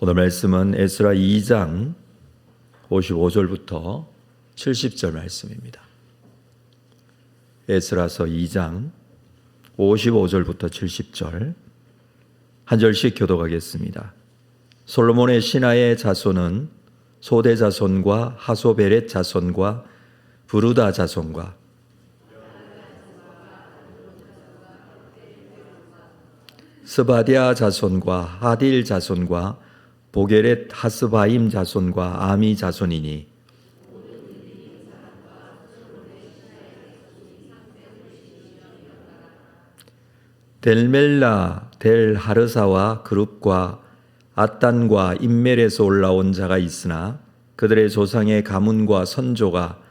오늘 말씀은 에스라 2장 55절부터 70절 말씀입니다. 에스라서 2장 55절부터 70절 한 절씩 교독하겠습니다. 솔로몬의 신하의 자손은 소대 자손과 하소베렛 자손과 부르다 자손과 스바디아 자손과 하딜 자손과 보게렛 하스바임 자손과 아미 자손이니 델멜라 델 하르사와 그룹과 아단과 임멜에서 올라온 자가 있으나 그들의 조상의 가문과 선조가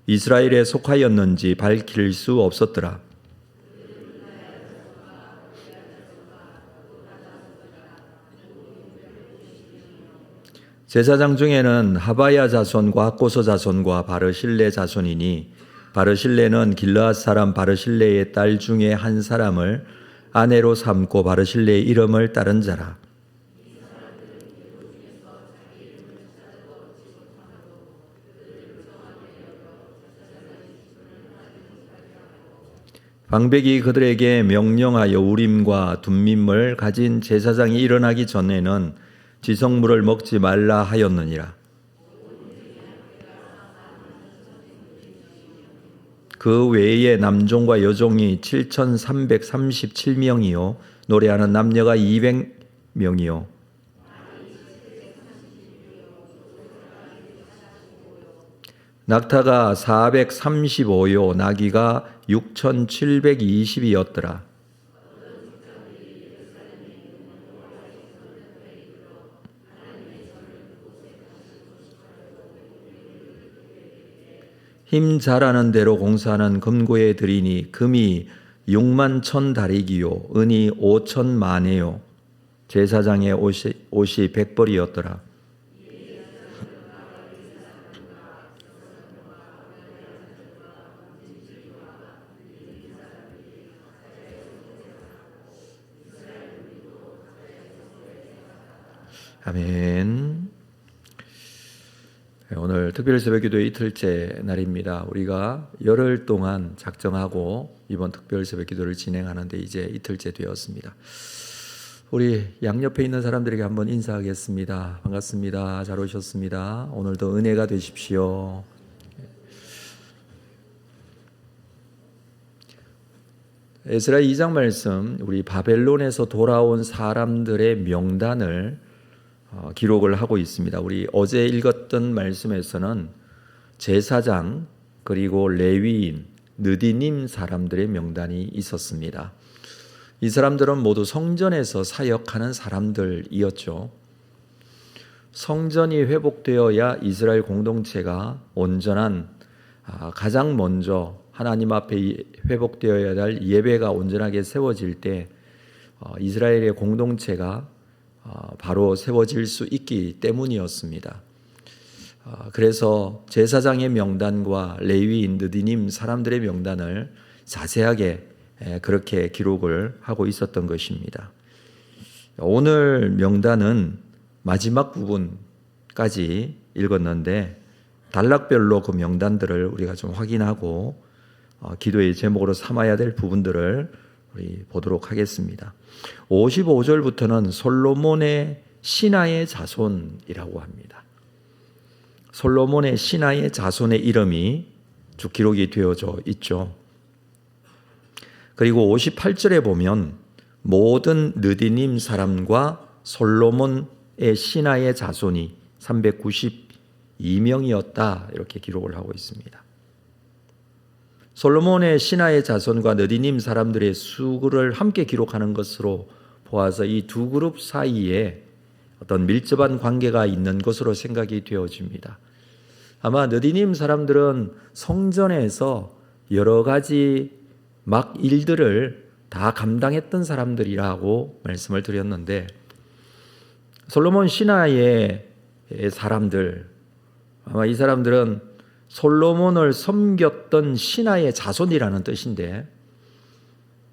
이스라엘에 속하였는지 밝힐 수 없었더라. 제사장 중에는 하바야 자손과 학고서 자손과 바르실레 자손이니 바르실레는 길르앗 사람 바르실레의 딸 중에 한 사람을 아내로 삼고 바르실레의 이름을 따른 자라. 방백이 그들에게 명령하여 우림과 둠밈을 가진 제사장이 일어나기 전에는 지성물을 먹지 말라 하였느니라. 그 외에 남종과 여종이 7,337명이요 노래하는 남녀가 200명이요 낙타가 435요 나귀가 6,720이었더라. 힘 잘하는 대로 공사하는 금고에 드리니 금이 6만 1,000다리기요 은이 5,000만에요 제사장의 옷이 100벌이었더라. 아멘. 오늘 특별 새벽기도의 이틀째 날입니다. 우리가 열흘 동안 작정하고 이번 특별 새벽기도를 진행하는데 이제 이틀째 되었습니다. 우리 양옆에 있는 사람들에게 한번 인사하겠습니다. 반갑습니다. 잘 오셨습니다. 오늘도 은혜가 되십시오. 에스라 2장 말씀, 우리 바벨론에서 돌아온 사람들의 명단을 기록을 하고 있습니다. 우리 어제 읽었던 말씀에서는 제사장 그리고 레위인, 느디님 사람들의 명단이 있었습니다. 이 사람들은 모두 성전에서 사역하는 사람들이었죠. 성전이 회복되어야 이스라엘 공동체가 온전한 가장 먼저 하나님 앞에 회복되어야 할 예배가 온전하게 세워질 때 이스라엘의 공동체가 바로 세워질 수 있기 때문이었습니다. 그래서 제사장의 명단과 레위인, 느디님 사람들의 명단을 자세하게 그렇게 기록을 하고 있었던 것입니다. 오늘 명단은 마지막 부분까지 읽었는데 단락별로 그 명단들을 우리가 좀 확인하고 기도의 제목으로 삼아야 될 부분들을 우리 보도록 하겠습니다. 55절부터는 솔로몬의 신하의 자손이라고 합니다. 솔로몬의 신하의 자손의 이름이 쭉 기록이 되어져 있죠. 그리고 58절에 보면 모든 느디님 사람과 솔로몬의 신하의 자손이 392명이었다 이렇게 기록을 하고 있습니다. 솔로몬의 신하의 자손과 느디님 사람들의 수를 함께 기록하는 것으로 보아서 이 두 그룹 사이에 어떤 밀접한 관계가 있는 것으로 생각이 되어집니다. 아마 느디님 사람들은 성전에서 여러 가지 막 일들을 다 감당했던 사람들이라고 말씀을 드렸는데 솔로몬 신하의 사람들, 아마 이 사람들은 솔로몬을 섬겼던 신하의 자손이라는 뜻인데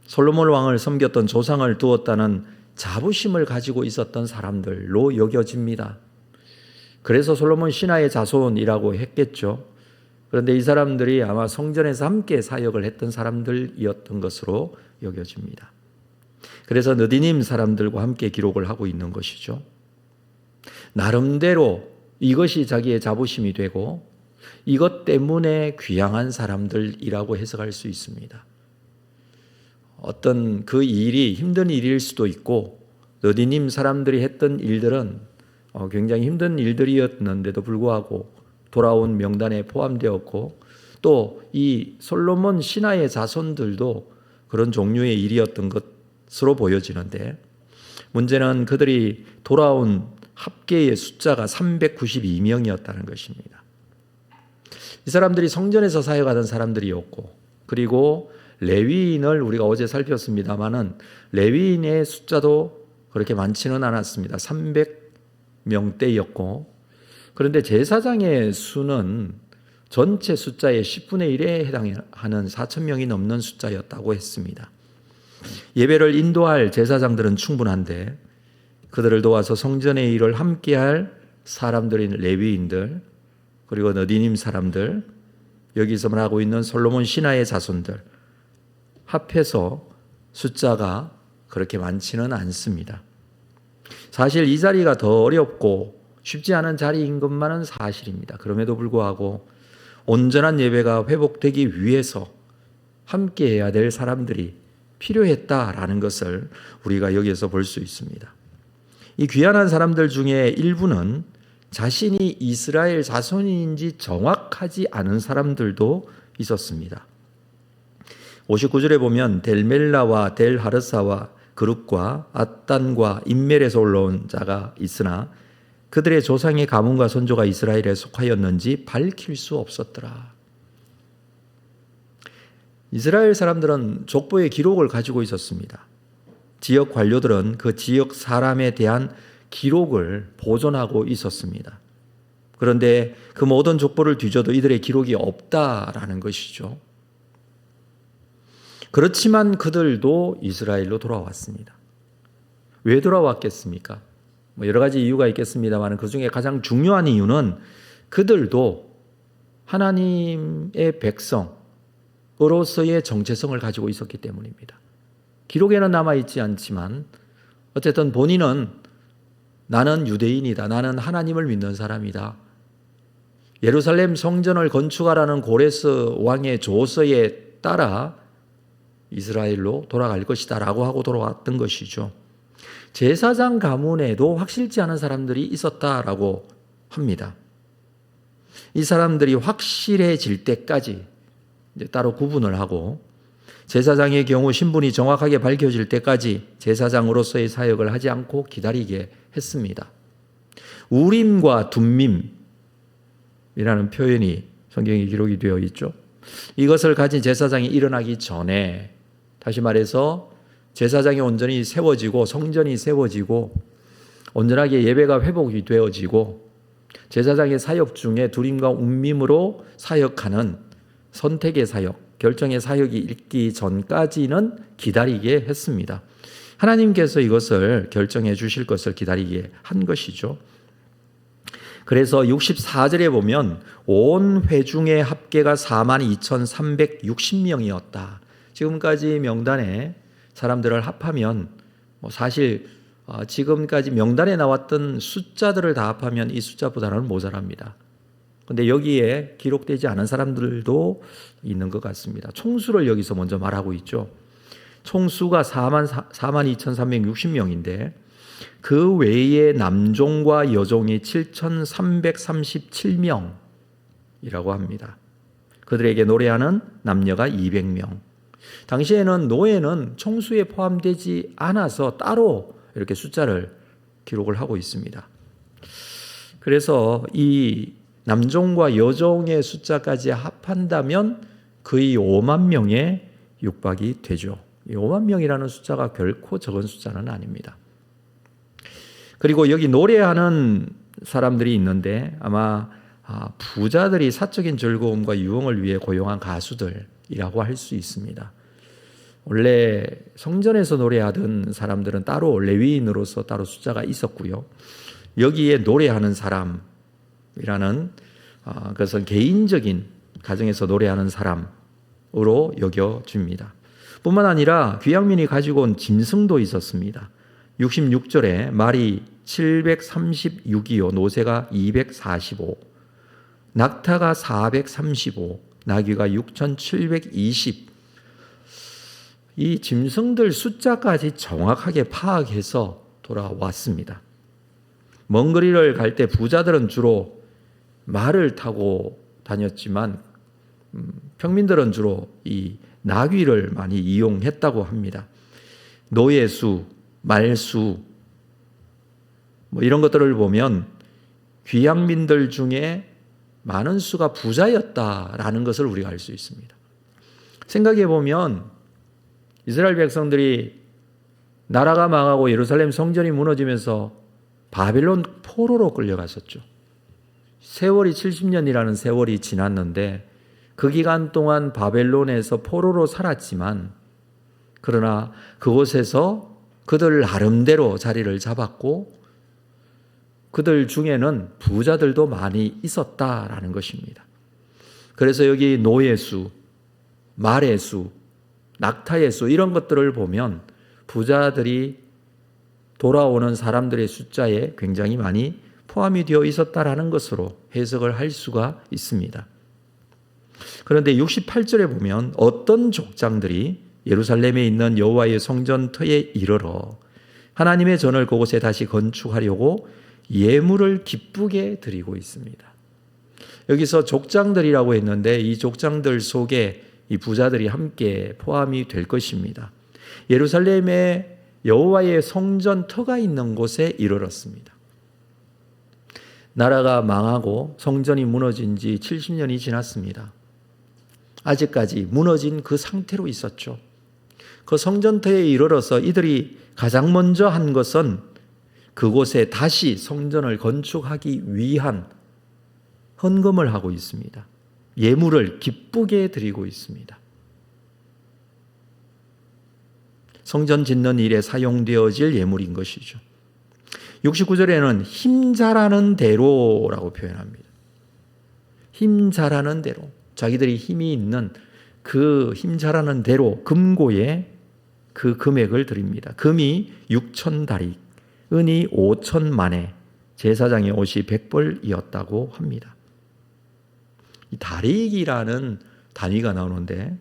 솔로몬 왕을 섬겼던 조상을 두었다는 자부심을 가지고 있었던 사람들로 여겨집니다. 그래서 솔로몬 신하의 자손이라고 했겠죠. 그런데 이 사람들이 아마 성전에서 함께 사역을 했던 사람들이었던 것으로 여겨집니다. 그래서 느디님 사람들과 함께 기록을 하고 있는 것이죠. 나름대로 이것이 자기의 자부심이 되고 이것 때문에 귀향한 사람들이라고 해석할 수 있습니다. 어떤 그 일이 힘든 일일 수도 있고 느디님 사람들이 했던 일들은 굉장히 힘든 일들이었는데도 불구하고 돌아온 명단에 포함되었고 또 이 솔로몬 신하의 자손들도 그런 종류의 일이었던 것으로 보여지는데 문제는 그들이 돌아온 합계의 숫자가 392명이었다는 것입니다. 이 사람들이 성전에서 사역하던 사람들이었고 그리고 레위인을 우리가 어제 살폈습니다마는 레위인의 숫자도 그렇게 많지는 않았습니다. 300명대였고 그런데 제사장의 수는 전체 숫자의 10분의 1에 해당하는 4,000명이 넘는 숫자였다고 했습니다. 예배를 인도할 제사장들은 충분한데 그들을 도와서 성전의 일을 함께할 사람들인 레위인들 그리고 느디님 사람들 여기서 말하고 있는 솔로몬 신하의 자손들 합해서 숫자가 그렇게 많지는 않습니다. 사실 이 자리가 더 어렵고 쉽지 않은 자리인 것만은 사실입니다. 그럼에도 불구하고 온전한 예배가 회복되기 위해서 함께해야 될 사람들이 필요했다라는 것을 우리가 여기에서 볼 수 있습니다. 이 귀환한 사람들 중에 일부는 자신이 이스라엘 자손인지 정확하지 않은 사람들도 있었습니다. 59절에 보면 델멜라와 델하르사와 그룹과 앗단과 인멜에서 올라온 자가 있으나 그들의 조상의 가문과 선조가 이스라엘에 속하였는지 밝힐 수 없었더라. 이스라엘 사람들은 족보의 기록을 가지고 있었습니다. 지역 관료들은 그 지역 사람에 대한 기록을 보존하고 있었습니다. 그런데 그 모든 족보를 뒤져도 이들의 기록이 없다라는 것이죠. 그렇지만 그들도 이스라엘로 돌아왔습니다. 왜 돌아왔겠습니까? 여러 가지 이유가 있겠습니다만 그 중에 가장 중요한 이유는 그들도 하나님의 백성으로서의 정체성을 가지고 있었기 때문입니다. 기록에는 남아있지 않지만 어쨌든 본인은 나는 유대인이다. 나는 하나님을 믿는 사람이다. 예루살렘 성전을 건축하라는 고레스 왕의 조서에 따라 이스라엘로 돌아갈 것이다 라고 하고 돌아왔던 것이죠. 제사장 가문에도 확실치 않은 사람들이 있었다라고 합니다. 이 사람들이 확실해질 때까지 이제 따로 구분을 하고 제사장의 경우 신분이 정확하게 밝혀질 때까지 제사장으로서의 사역을 하지 않고 기다리게 했습니다. 우림과 둠밈이라는 표현이 성경에 기록이 되어 있죠. 이것을 가진 제사장이 일어나기 전에 다시 말해서 제사장이 온전히 세워지고 성전이 세워지고 온전하게 예배가 회복이 되어지고 제사장의 사역 중에 두림과 움밈으로 사역하는 선택의 사역, 결정의 사역이 있기 전까지는 기다리게 했습니다. 하나님께서 이것을 결정해 주실 것을 기다리게 한 것이죠. 그래서 64절에 보면 온 회중의 합계가 42,360명이었다. 지금까지 명단에 사람들을 합하면 사실 지금까지 명단에 나왔던 숫자들을 다 합하면 이 숫자보다는 모자랍니다. 그런데 여기에 기록되지 않은 사람들도 있는 것 같습니다. 총수를 여기서 먼저 말하고 있죠. 총수가 42,360명인데 그 외에 남종과 여종이 7,337명이라고 합니다. 그들에게 노래하는 남녀가 200명. 당시에는 노예는 총수에 포함되지 않아서 따로 이렇게 숫자를 기록을 하고 있습니다. 그래서 이 남종과 여종의 숫자까지 합한다면 거의 5만 명에 육박이 되죠. 5만 명이라는 숫자가 결코 적은 숫자는 아닙니다. 그리고 여기 노래하는 사람들이 있는데 아마 부자들이 사적인 즐거움과 유흥을 위해 고용한 가수들이라고 할 수 있습니다. 원래 성전에서 노래하던 사람들은 따로 레위인으로서 따로 숫자가 있었고요. 여기에 노래하는 사람이라는 그것은 개인적인 가정에서 노래하는 사람으로 여겨집니다. 뿐만 아니라 귀양민이 가지고 온 짐승도 있었습니다. 66절에 말이 736이요, 노새가 245, 낙타가 435, 나귀가 6720. 이 짐승들 숫자까지 정확하게 파악해서 돌아왔습니다. 먼 거리를 갈 때 부자들은 주로 말을 타고 다녔지만 평민들은 주로 이 나귀를 많이 이용했다고 합니다. 노예수, 말수 이런 것들을 보면 귀양민들 중에 많은 수가 부자였다라는 것을 우리가 알 수 있습니다. 생각해 보면 이스라엘 백성들이 나라가 망하고 예루살렘 성전이 무너지면서 바벨론 포로로 끌려갔었죠. 세월이 70년이라는 세월이 지났는데 그 기간 동안 바벨론에서 포로로 살았지만 그러나 그곳에서 그들 나름대로 자리를 잡았고 그들 중에는 부자들도 많이 있었다라는 것입니다. 그래서 여기 노예 수, 말의 수, 낙타의 수 이런 것들을 보면 부자들이 돌아오는 사람들의 숫자에 굉장히 많이 포함이 되어 있었다라는 것으로 해석을 할 수가 있습니다. 그런데 68절에 보면 어떤 족장들이 예루살렘에 있는 여호와의 성전터에 이르러 하나님의 전을 그곳에 다시 건축하려고 예물을 기쁘게 드리고 있습니다. 여기서 족장들이라고 했는데 이 족장들 속에 이 부자들이 함께 포함이 될 것입니다. 예루살렘에 여호와의 성전터가 있는 곳에 이르렀습니다. 나라가 망하고 성전이 무너진 지 70년이 지났습니다. 아직까지 무너진 그 상태로 있었죠. 그 성전터에 이르러서 이들이 가장 먼저 한 것은 그곳에 다시 성전을 건축하기 위한 헌금을 하고 있습니다. 예물을 기쁘게 드리고 있습니다. 성전 짓는 일에 사용되어질 예물인 것이죠. 69절에는 힘 잘하는 대로라고 표현합니다. 힘 잘하는 대로. 자기들이 힘이 있는 그 힘 잘하는 대로 금고에 그 금액을 드립니다. 금이 6,000다리, 은이 5,000만에, 제사장의 옷이 100벌이었다고 합니다. 이 다릭이라는 단위가 나오는데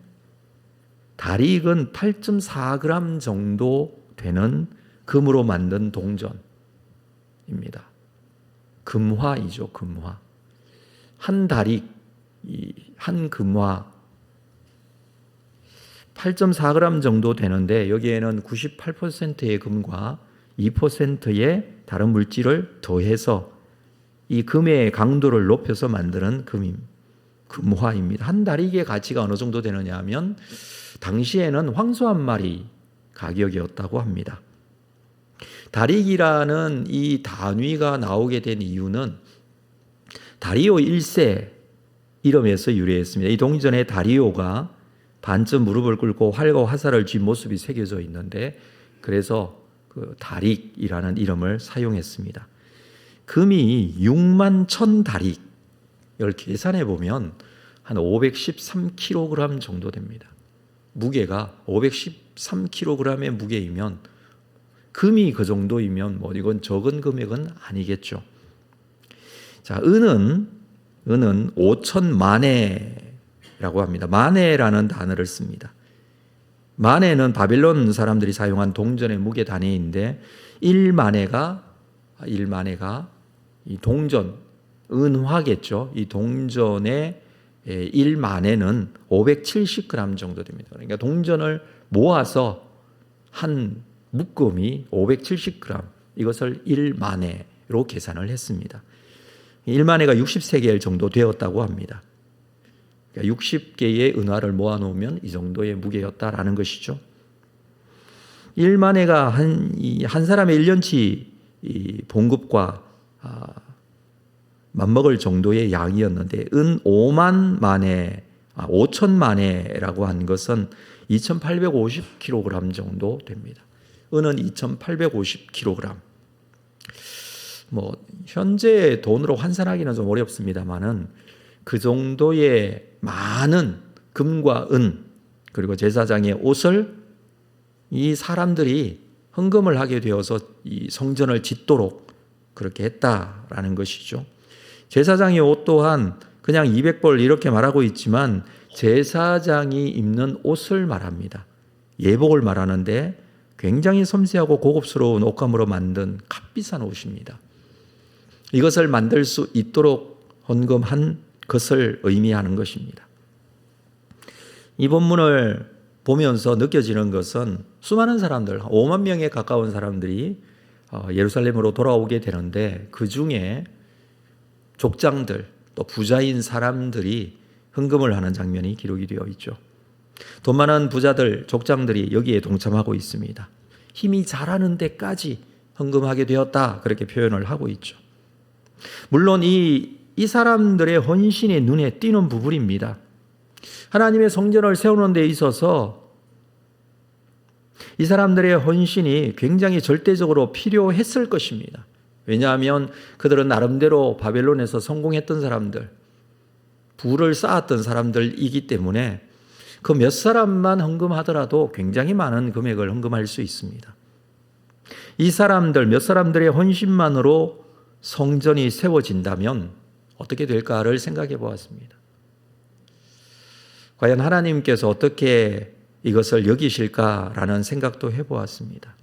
다릭은 8.4g 정도 되는 금으로 만든 동전입니다. 금화이죠, 금화. 한 다릭, 한 금화 8.4g 정도 되는데 여기에는 98%의 금과 2%의 다른 물질을 더해서 이 금의 강도를 높여서 만드는 금화입니다. 한 다릭의 가치가 어느 정도 되느냐 하면 당시에는 황소 한 마리 가격이었다고 합니다. 다릭이라는 이 단위가 나오게 된 이유는 다리오 1세 이름에서 유래했습니다. 이 동전에 다리오가 반쯤 무릎을 꿇고 활과 화살을 쥔 모습이 새겨져 있는데 그래서 그 다릭이라는 이름을 사용했습니다. 금이 6만 1,000다릭, 이걸 계산해 보면 한 513kg 정도 됩니다. 무게가 513kg의 무게이면 금이 그 정도이면 이건 적은 금액은 아니겠죠. 자, 은은 5,000만에라고 합니다. 만에라는 단어를 씁니다. 만에는 바벨론 사람들이 사용한 동전의 무게 단위인데 1만에가 이 동전, 은화겠죠. 이 동전의 1만에는 570g 정도 됩니다. 그러니까 동전을 모아서 한 묶음이 570g, 이것을 1만에로 계산을 했습니다. 1만에가 60세겔 정도 되었다고 합니다. 그러니까 60개의 은화를 모아놓으면 이 정도의 무게였다라는 것이죠. 1만에가 한 사람의 1년치 봉급과 맞먹을 정도의 양이었는데 은 5,000만에라고 한 것은 2,850kg 정도 됩니다. 은은 2,850kg. 현재 돈으로 환산하기는 좀 어렵습니다만은 그 정도의 많은 금과 은 그리고 제사장의 옷을 이 사람들이 헌금을 하게 되어서 이 성전을 짓도록 그렇게 했다라는 것이죠. 제사장의 옷 또한 그냥 200벌 이렇게 말하고 있지만 제사장이 입는 옷을 말합니다. 예복을 말하는데 굉장히 섬세하고 고급스러운 옷감으로 만든 값비싼 옷입니다. 이것을 만들 수 있도록 헌금한 것을 의미하는 것입니다. 이 본문을 보면서 느껴지는 것은 수많은 사람들, 5만 명에 가까운 사람들이 예루살렘으로 돌아오게 되는데 그 중에 족장들 또 부자인 사람들이 헌금을 하는 장면이 기록이 되어 있죠. 돈 많은 부자들, 족장들이 여기에 동참하고 있습니다. 힘이 자라는 데까지 헌금하게 되었다 그렇게 표현을 하고 있죠. 물론 이 사람들의 헌신이 눈에 띄는 부분입니다. 하나님의 성전을 세우는 데 있어서 이 사람들의 헌신이 굉장히 절대적으로 필요했을 것입니다. 왜냐하면 그들은 나름대로 바벨론에서 성공했던 사람들, 부를 쌓았던 사람들이기 때문에 그 몇 사람만 헌금하더라도 굉장히 많은 금액을 헌금할 수 있습니다. 이 사람들, 몇 사람들의 헌신만으로 성전이 세워진다면 어떻게 될까를 생각해 보았습니다. 과연 하나님께서 어떻게 이것을 여기실까라는 생각도 해보았습니다.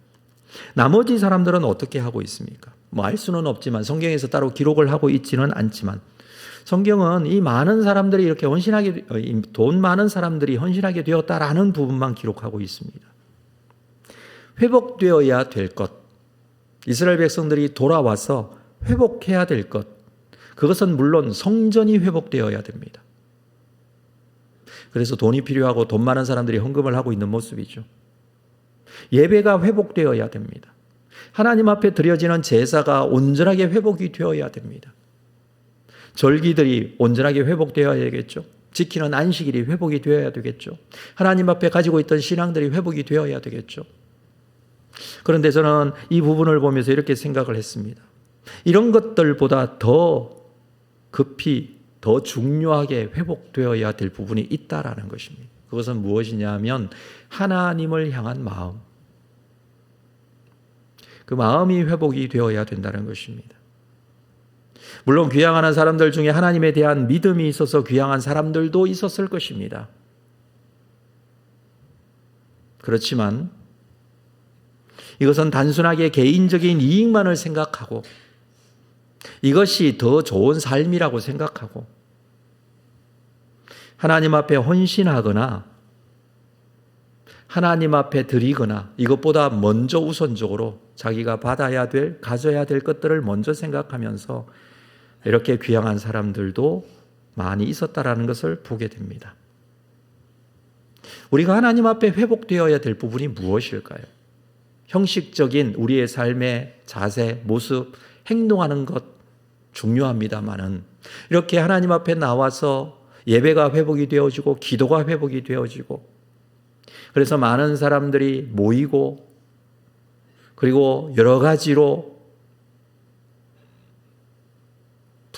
나머지 사람들은 어떻게 하고 있습니까? 알 수는 없지만 성경에서 따로 기록을 하고 있지는 않지만 성경은 이 많은 사람들이 이렇게 돈 많은 사람들이 헌신하게 되었다라는 부분만 기록하고 있습니다. 회복되어야 될 것, 이스라엘 백성들이 돌아와서 회복해야 될 것, 그것은 물론 성전이 회복되어야 됩니다. 그래서 돈이 필요하고 돈 많은 사람들이 헌금을 하고 있는 모습이죠. 예배가 회복되어야 됩니다. 하나님 앞에 드려지는 제사가 온전하게 회복이 되어야 됩니다. 절기들이 온전하게 회복되어야 되겠죠. 지키는 안식일이 회복이 되어야 되겠죠. 하나님 앞에 가지고 있던 신앙들이 회복이 되어야 되겠죠. 그런데 저는 이 부분을 보면서 이렇게 생각을 했습니다. 이런 것들보다 더 급히 더 중요하게 회복되어야 될 부분이 있다라는 것입니다. 그것은 무엇이냐 하면 하나님을 향한 마음. 그 마음이 회복이 되어야 된다는 것입니다. 물론 귀향하는 사람들 중에 하나님에 대한 믿음이 있어서 귀향한 사람들도 있었을 것입니다. 그렇지만 이것은 단순하게 개인적인 이익만을 생각하고 이것이 더 좋은 삶이라고 생각하고 하나님 앞에 헌신하거나 하나님 앞에 드리거나 이것보다 먼저 우선적으로 자기가 받아야 될, 가져야 될 것들을 먼저 생각하면서 이렇게 귀향한 사람들도 많이 있었다라는 것을 보게 됩니다. 우리가 하나님 앞에 회복되어야 될 부분이 무엇일까요? 형식적인 우리의 삶의 자세, 모습, 행동하는 것 중요합니다만은 이렇게 하나님 앞에 나와서 예배가 회복이 되어지고 기도가 회복이 되어지고 그래서 많은 사람들이 모이고 그리고 여러 가지로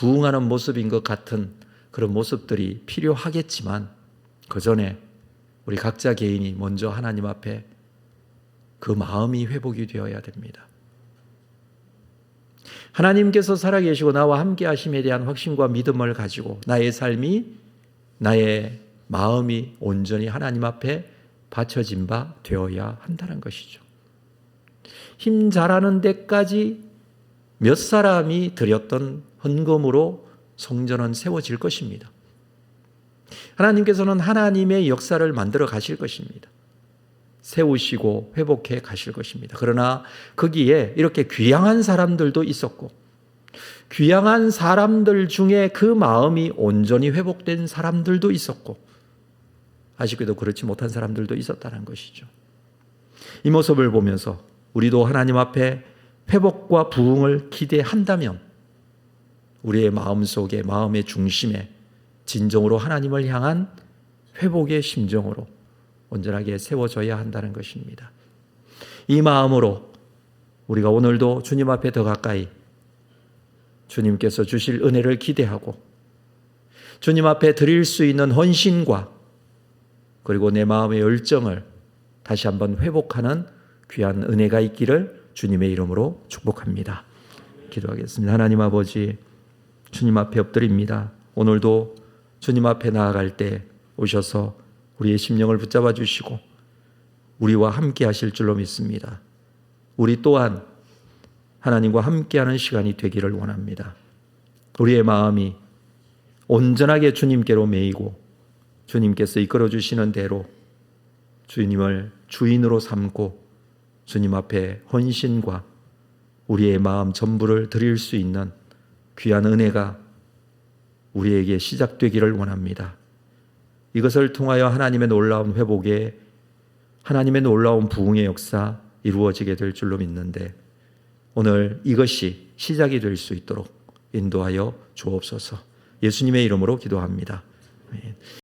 부흥하는 모습인 것 같은 그런 모습들이 필요하겠지만 그 전에 우리 각자 개인이 먼저 하나님 앞에 그 마음이 회복이 되어야 됩니다. 하나님께서 살아계시고 나와 함께 하심에 대한 확신과 믿음을 가지고 나의 삶이, 나의 마음이 온전히 하나님 앞에 바쳐진 바 되어야 한다는 것이죠. 힘 잘하는 데까지 몇 사람이 드렸던 헌금으로 성전은 세워질 것입니다. 하나님께서는 하나님의 역사를 만들어 가실 것입니다. 세우시고 회복해 가실 것입니다. 그러나 거기에 이렇게 귀향한 사람들도 있었고 귀향한 사람들 중에 그 마음이 온전히 회복된 사람들도 있었고 아쉽게도 그렇지 못한 사람들도 있었다는 것이죠. 이 모습을 보면서 우리도 하나님 앞에 회복과 부흥을 기대한다면 우리의 마음속에, 마음의 중심에 진정으로 하나님을 향한 회복의 심정으로 온전하게 세워져야 한다는 것입니다. 이 마음으로 우리가 오늘도 주님 앞에 더 가까이 주님께서 주실 은혜를 기대하고 주님 앞에 드릴 수 있는 헌신과 그리고 내 마음의 열정을 다시 한번 회복하는 귀한 은혜가 있기를 주님의 이름으로 축복합니다. 기도하겠습니다. 하나님 아버지, 주님 앞에 엎드립니다. 오늘도 주님 앞에 나아갈 때 오셔서 우리의 심령을 붙잡아 주시고 우리와 함께 하실 줄로 믿습니다. 우리 또한 하나님과 함께하는 시간이 되기를 원합니다. 우리의 마음이 온전하게 주님께로 매이고 주님께서 이끌어 주시는 대로 주님을 주인으로 삼고 주님 앞에 헌신과 우리의 마음 전부를 드릴 수 있는 귀한 은혜가 우리에게 시작되기를 원합니다. 이것을 통하여 하나님의 놀라운 회복에 하나님의 놀라운 부흥의 역사 이루어지게 될 줄로 믿는데 오늘 이것이 시작이 될 수 있도록 인도하여 주옵소서. 예수님의 이름으로 기도합니다. 아멘.